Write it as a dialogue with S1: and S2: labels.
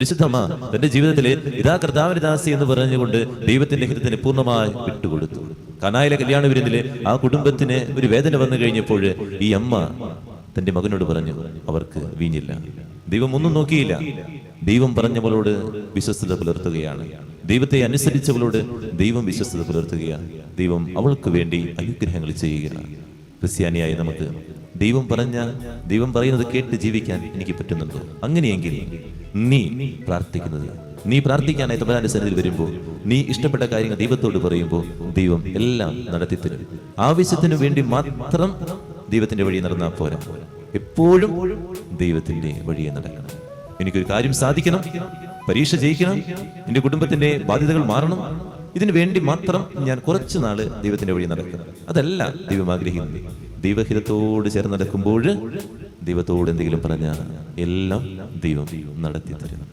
S1: വിശുദ്ധമ്മ തന്റെ ജീവിതത്തിലെ ഇതാ കർത്താവിന്റെ ദാസി എന്ന് പറഞ്ഞുകൊണ്ട് ദൈവത്തിന്റെ ഹിതത്തിന് പൂർണ്ണമായി വിട്ടുകൊടുത്തു. കനായിലെ കല്യാണ വിരുന്നില് ആ കുടുംബത്തിന് ഒരു വേദന വന്നു കഴിഞ്ഞപ്പോൾ ഈ അമ്മ തന്റെ മകനോട് പറഞ്ഞു, അവർക്ക് വീഞ്ഞില്ല. ദൈവം ഒന്നും നോക്കിയില്ല. ദൈവം പറഞ്ഞവളോട് വിശ്വസ്തത പുലർത്തുകയാണ്. ദൈവത്തെ അനുസരിച്ചവളോട് ദൈവം വിശ്വസ്തത പുലർത്തുകയാണ്. ദൈവം അവൾക്ക് വേണ്ടി അനുഗ്രഹങ്ങൾ ചെയ്യുകയാണ്. ക്രിസ്ത്യാനിയായ നമുക്ക് ദൈവം പറയുന്നത് കേട്ട് ജീവിക്കാൻ എനിക്ക് പറ്റുന്നുണ്ടോ? അങ്ങനെയെങ്കിൽ നീ പ്രാർത്ഥിക്കാനായി തമ്പുരാന്റെ സന്നിധിയിൽ വരുമ്പോൾ, നീ ഇഷ്ടപ്പെട്ട കാര്യങ്ങൾ ദൈവത്തോട് പറയുമ്പോൾ ദൈവം എല്ലാം നടത്തിത്തരും. ആവശ്യത്തിനു വേണ്ടി മാത്രം ദൈവത്തിന്റെ വഴി നടന്നാൽ പോരാ, എപ്പോഴും ദൈവത്തിന്റെ വഴിയെ നടക്കണം. എനിക്കൊരു കാര്യം സാധിക്കണം, പരീക്ഷ ജയിക്കണം, എന്റെ കുടുംബത്തിന്റെ ബാധ്യതകൾ മാറണം, ഇതിനു വേണ്ടി മാത്രം ഞാൻ കുറച്ചു നാള് ദൈവത്തിന്റെ വഴി നടക്കണം. അതല്ല ദൈവം ആഗ്രഹിക്കുന്നത്. ദൈവഹിതത്തോട് ചേർന്ന് നടക്കുമ്പോൾ ദൈവത്തോട് എന്തെങ്കിലും പറഞ്ഞാൽ എല്ലാം ദൈവം നടത്തി തരും.